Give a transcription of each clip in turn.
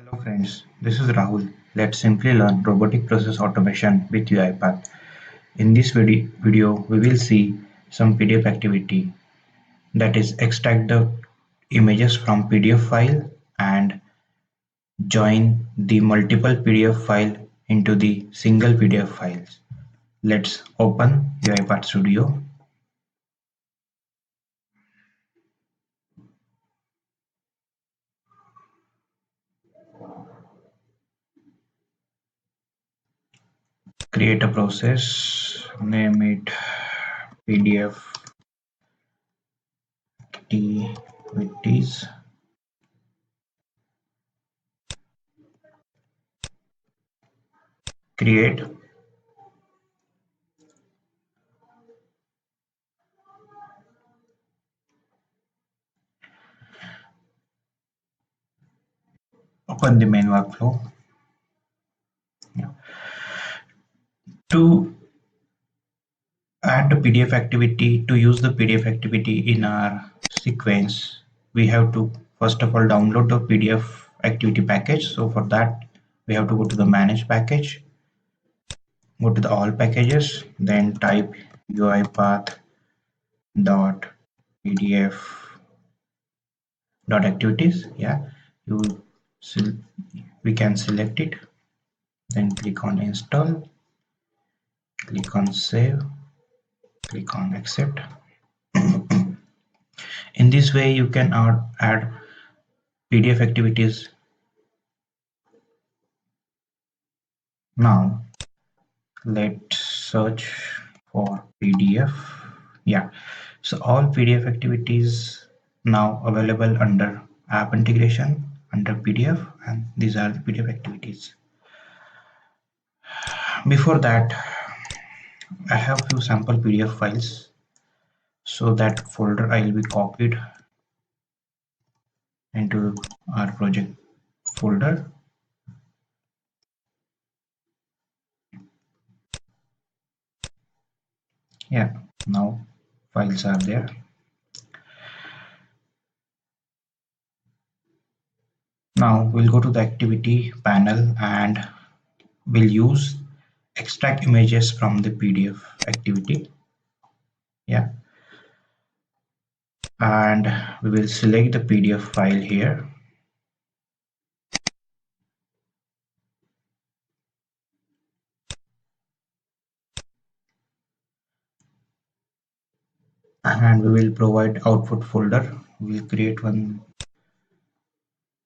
Hello friends, this is Rahul. Let's simply learn robotic process automation with UiPath. In this video, we will see some PDF activity, that is extract the images from PDF file and join the multiple PDF file into the single PDF files. Let's open UiPath Studio. Create a process, name it PDF activities. Create. Open the main workflow. To add the PDF activity, to use the PDF activity in our sequence, we have to first of all download the PDF activity package. So for that, we have to go to the manage package, go to the all packages, then type UiPath dot PDF dot activities. You we can select it, then click on install, click on save, click on accept. In this way, you can add PDF activities. Now let's search for PDF. So all PDF activities now available under app integration under PDF, and these are the PDF activities. Before that, I have few sample PDF files, so that folder I will be copied into our project folder. Now files are there. Now we'll go to the activity panel and we'll use extract images from the PDF activity. And we will select the PDF file here. And we will provide output folder. We will create one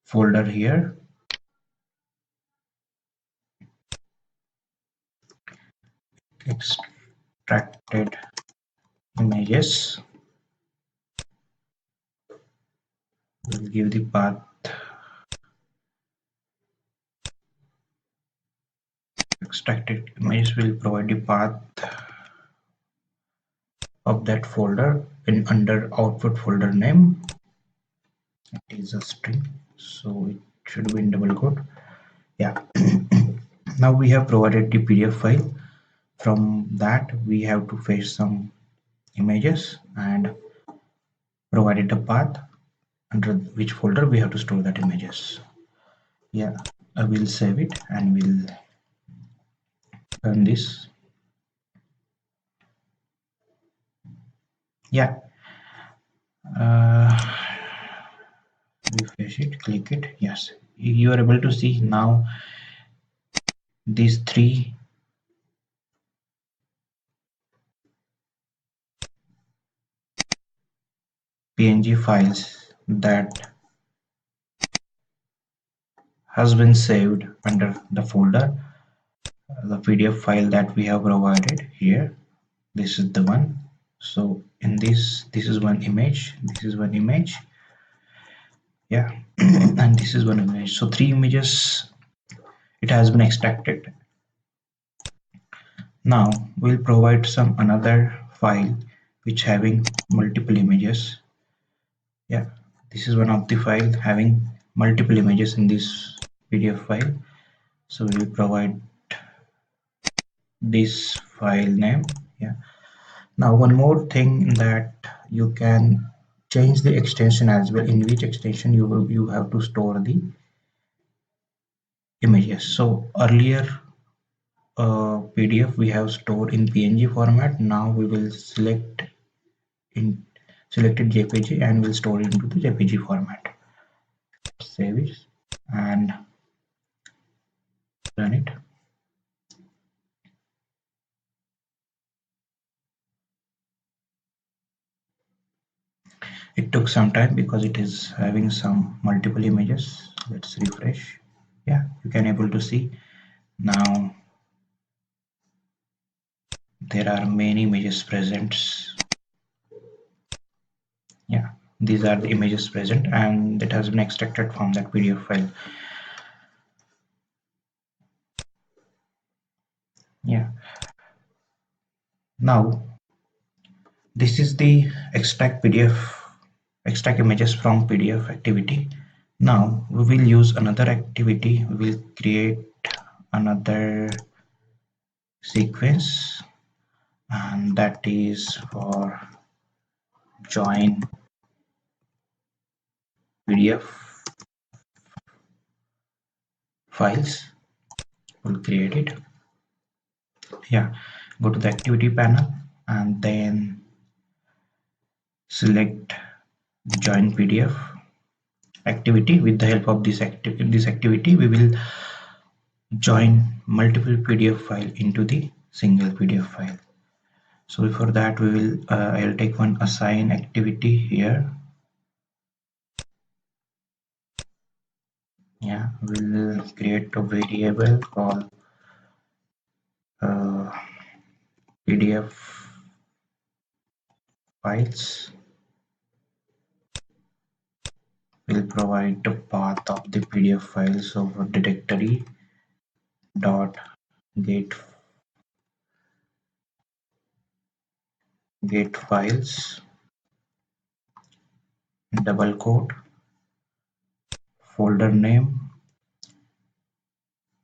folder here. Extracted images. We'll give the path extracted images. Will provide the path of that folder in under output folder name. It is a string, so it should be in double quote. Now we have provided the PDF file. From that we have to fetch some images and provided a path under which folder we have to store that images. I will save it and we'll run this. Refresh it, click it. Yes, you are able to see now these three PNG files that has been saved under the folder, the PDF file that we have provided here. This is the one. So in this is one image, this is one image, and this is one image. So three images it has been extracted. Now we'll provide some another file which having multiple images. This is one of the file having multiple images in this PDF file. So we'll provide this file name. Now one more thing, that you can change the extension as well, in which extension you have to store the images. So earlier PDF we have stored in PNG format. Now we will in selected JPG and will store it into the JPG format. Save it and run it. It took some time because it is having some multiple images. Let's refresh. Yeah, you can able to see now there are many images present. Yeah, these are the images present and that has been extracted from that PDF file. Yeah, now this is the extract images from PDF activity. Now we will use another activity. We will create another sequence and that is for join PDF files. We'll create it. Yeah, go to the activity panel and then select join PDF activity. With the help of this activity we will join multiple PDF file into the single PDF file. So for that we will I'll take one assign activity here. Yeah, we'll create a variable called PDF files. We'll provide the path of the PDF files over directory dot get files double quote folder name,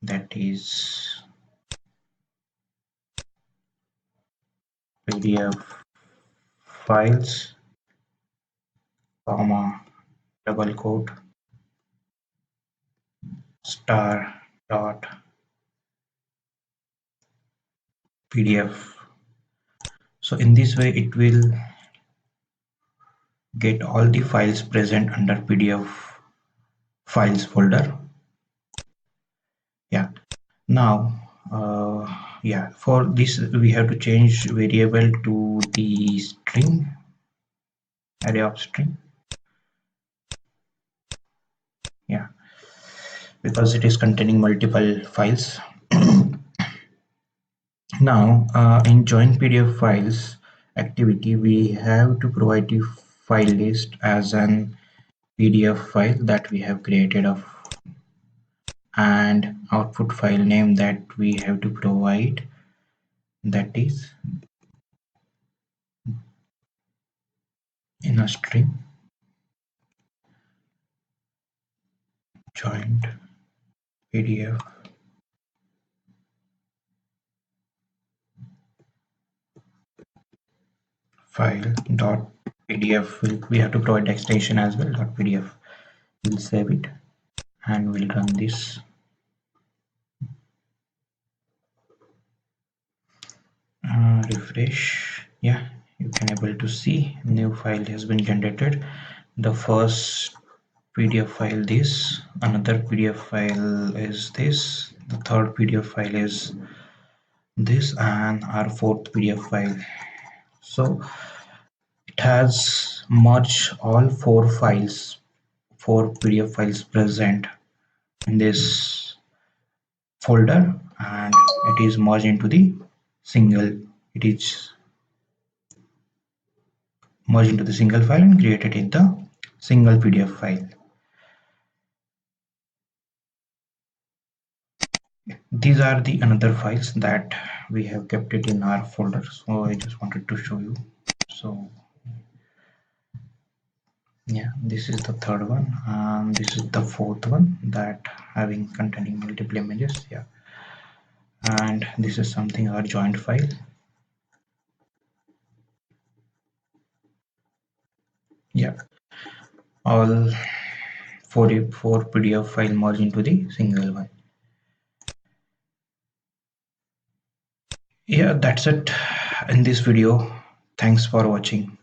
that is PDF files comma double quote star dot PDF. So in this way it will get all the files present under PDF files folder. Yeah, now yeah, for this we have to change variable to the string, array of string. Yeah, because it is containing multiple files. Now in join PDF files activity we have to provide the file list as an PDF file that we have created of and output file name that we have to provide, that is in a string joined PDF file dot PDF. We have to provide the extension as well dot PDF. We'll save it and we'll run this. Refresh. Yeah, you can able to see new file has been generated. The first PDF file this, another PDF file is this, the third PDF file is this, and our fourth PDF file. So it has merged all four PDF files present in this folder and it is merged into the single, it is merged into the single file and created in the single PDF file. These are the another files that we have kept it in our folder, so I just wanted to show you. So yeah, this is the third one and this is the fourth one that having containing multiple images. Yeah, and this is something our joint file. Yeah, all four PDF file merged into the single one. Yeah, that's it in this video. Thanks for watching.